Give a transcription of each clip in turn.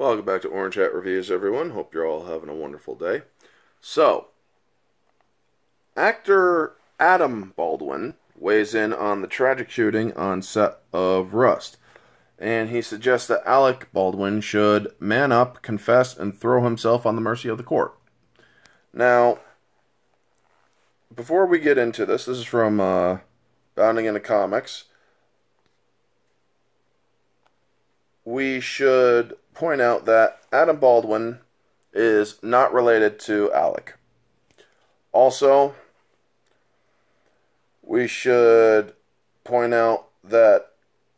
Welcome back to Orange Hat Reviews, everyone. Hope you're all having a wonderful day. So, actor Adam Baldwin weighs in on the tragic shooting on set of Rust, and he suggests that Alec Baldwin should man up, confess, and throw himself on the mercy of the court. Now, before we get into this is from Bounding into Comics. We should point out that Adam Baldwin is not related to Alec. Also, we should point out that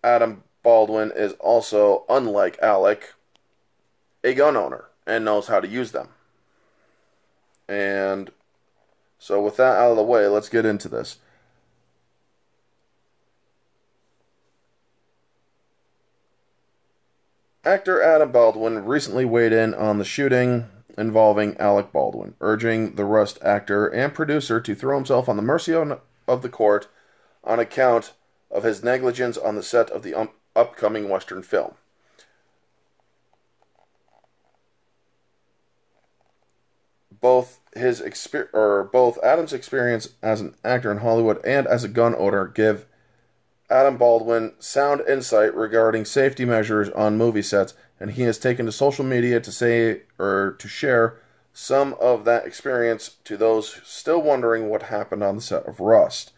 Adam Baldwin is also, unlike Alec, a gun owner and knows how to use them. And so with that out of the way, let's get into this. Actor Adam Baldwin recently weighed in on the shooting involving Alec Baldwin, urging the Rust actor and producer to throw himself on the mercy of the court on account of his negligence on the set of the upcoming Western film. Both Adam's experience as an actor in Hollywood and as a gun owner give Adam Baldwin sound insight regarding safety measures on movie sets, and he has taken to social media to share some of that experience to those still wondering what happened on the set of Rust.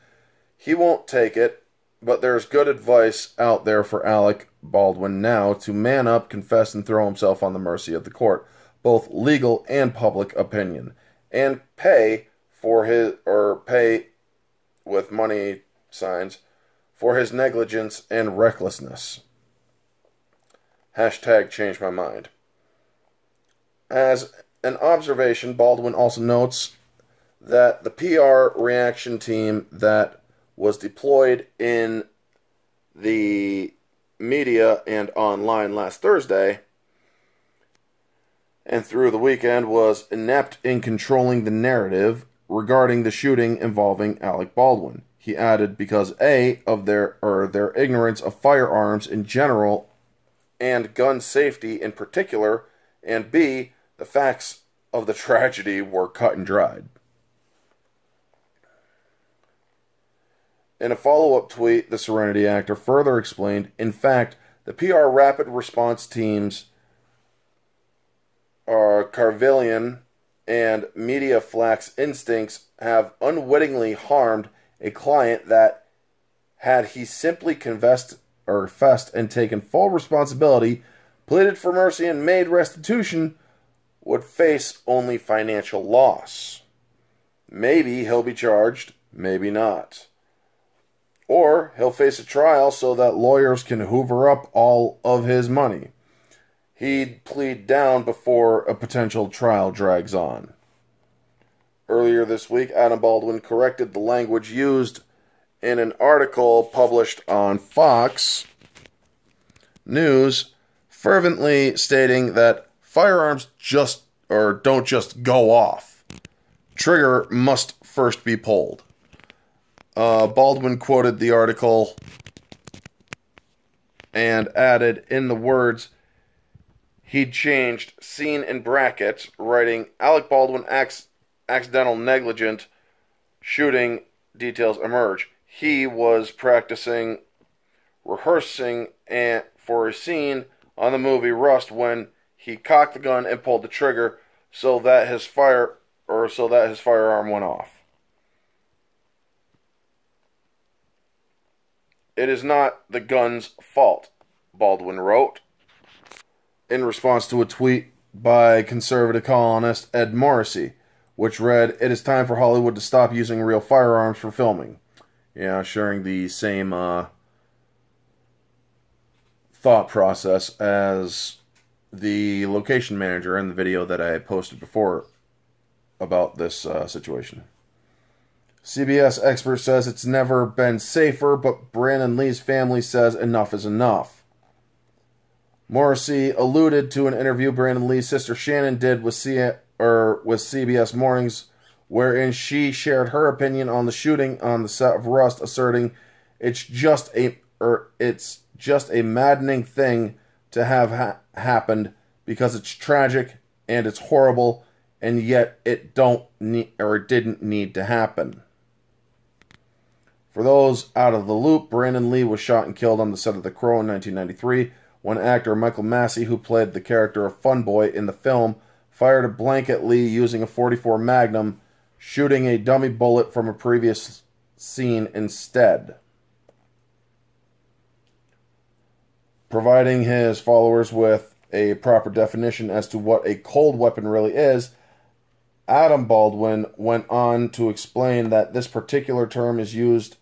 He won't take it, but there's good advice out there for Alec Baldwin now to man up, confess, and throw himself on the mercy of the court, both legal and public opinion, and pay with money signs for his negligence and recklessness. Hashtag change my mind. As an observation, Baldwin also notes that the PR reaction team that was deployed in the media and online last Thursday and through the weekend was inept in controlling the narrative regarding the shooting involving Alec Baldwin. He added, because A, of their ignorance of firearms in general and gun safety in particular, and B, the facts of the tragedy were cut and dried. In a follow-up tweet, the Serenity actor further explained, in fact, the PR rapid response teams Carvillian and Media Flax instincts have unwittingly harmed a client that, had he simply confessed and taken full responsibility, pleaded for mercy and made restitution, would face only financial loss. Maybe he'll be charged, maybe not. Or he'll face a trial so that lawyers can hoover up all of his money. He'd plead down before a potential trial drags on. Earlier this week, Adam Baldwin corrected the language used in an article published on Fox News, fervently stating that firearms don't just go off. Trigger must first be pulled. Baldwin quoted the article and added in the words he'd changed seen in brackets, writing Alec Baldwin accidental negligent shooting details emerge. He was rehearsing for a scene on the movie Rust when he cocked the gun and pulled the trigger so that his firearm went off. It is not the gun's fault, Baldwin wrote, in response to a tweet by conservative columnist Ed Morrissey, which read, "It is time for Hollywood to stop using real firearms for filming." Yeah, sharing the same thought process as the location manager in the video that I posted before about this situation. CBS expert says it's never been safer, but Brandon Lee's family says enough is enough. Morrissey alluded to an interview Brandon Lee's sister Shannon did with CBS Mornings, wherein she shared her opinion on the shooting on the set of Rust, asserting it's just a maddening thing to have happened because it's tragic and it's horrible, and yet it didn't need to happen. For those out of the loop, Brandon Lee was shot and killed on the set of The Crow in 1993 when actor Michael Massey, who played the character of Fun Boy in the film, fired a blank at Lee using a .44 Magnum, shooting a dummy bullet from a previous scene instead. Providing his followers with a proper definition as to what a cold weapon really is, Adam Baldwin went on to explain that this particular term is used,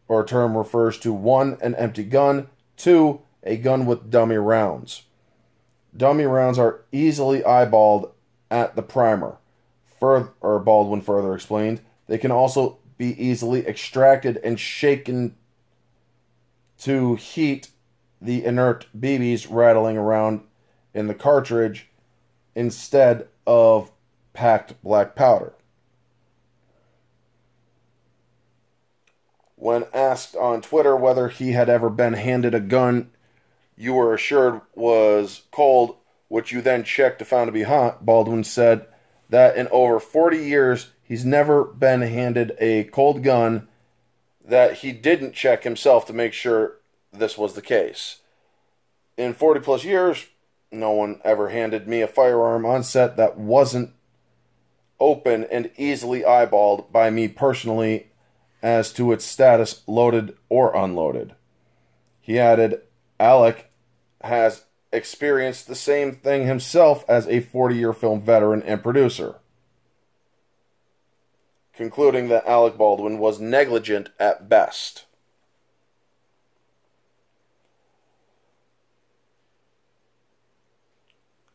or term refers to 1, an empty gun, 2, a gun with dummy rounds. Dummy rounds are easily eyeballed at the primer. Baldwin further explained, they can also be easily extracted and shaken to heat the inert BBs rattling around in the cartridge instead of packed black powder. When asked on Twitter whether he had ever been handed a gun you were assured was cold, which you then checked to find to be hot, Baldwin said that in over 40 years he's never been handed a cold gun that he didn't check himself to make sure this was the case. In 40 plus years, no one ever handed me a firearm on set that wasn't open and easily eyeballed by me personally as to its status, loaded or unloaded. He added, Alec has experienced the same thing himself as a 40-year film veteran and producer, concluding that Alec Baldwin was negligent at best.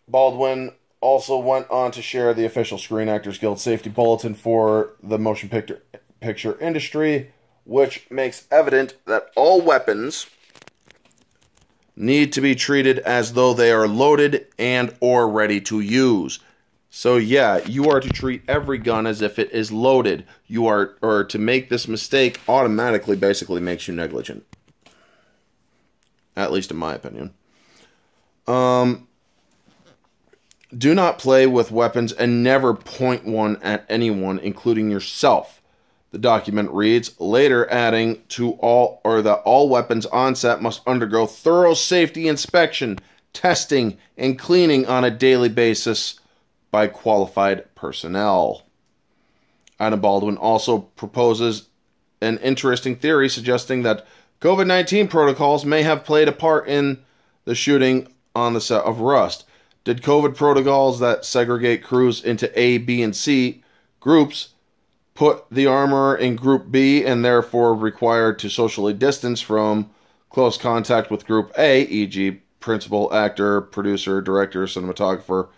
Baldwin also went on to share the official Screen Actors Guild safety bulletin for the motion picture industry, which makes evident that all weapons need to be treated as though they are loaded and or ready to use. So yeah, you are to treat every gun as if it is loaded. Or to make this mistake automatically basically makes you negligent. At least in my opinion. Do not play with weapons and never point one at anyone, including yourself. The document reads, later adding that all weapons on set must undergo thorough safety inspection, testing, and cleaning on a daily basis by qualified personnel. Adam Baldwin also proposes an interesting theory suggesting that COVID-19 protocols may have played a part in the shooting on the set of Rust. Did COVID protocols that segregate crews into A, B, and C groups put the armorer in Group B and therefore required to socially distance from close contact with Group A, e.g. principal, actor, producer, director, cinematographer,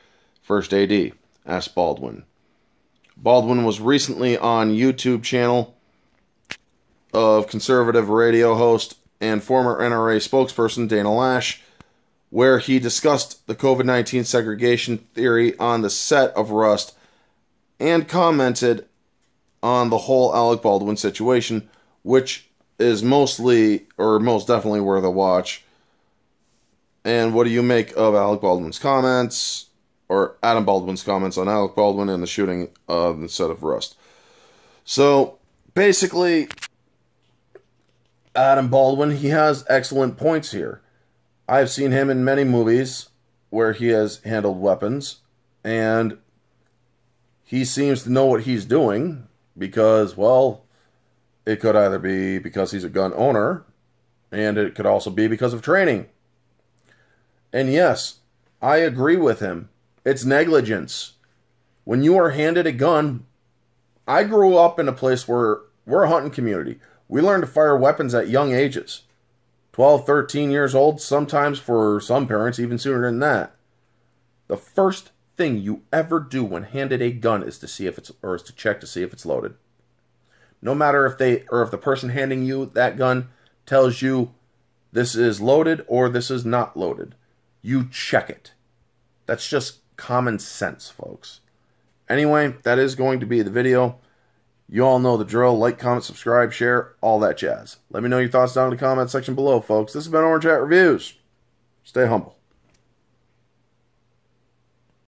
first AD? Asked Baldwin. Baldwin was recently on YouTube channel of conservative radio host and former NRA spokesperson Dana Lash, where he discussed the COVID-19 segregation theory on the set of Rust and commented on the whole Alec Baldwin situation, which is most definitely worth a watch. And what do you make of Alec Baldwin's comments, or Adam Baldwin's comments on Alec Baldwin and the shooting of the set of Rust? So, basically, Adam Baldwin, he has excellent points here. I've seen him in many movies where he has handled weapons, and he seems to know what he's doing because, well, it could either be because he's a gun owner, and it could also be because of training. And yes, I agree with him. It's negligence. When you are handed a gun, I grew up in a place where we're a hunting community. We learned to fire weapons at young ages. 12, 13 years old, sometimes for some parents even sooner than that. The first thing you ever do when handed a gun is to check to see if it's loaded. No matter if the person handing you that gun tells you this is loaded or this is not loaded, you check it. That's just common sense, folks. Anyway, that is going to be the video. You all know the drill. Like, comment, subscribe, share, all that jazz. Let me know your thoughts down in the comment section below, folks. This has been Orange Hat Reviews. Stay humble.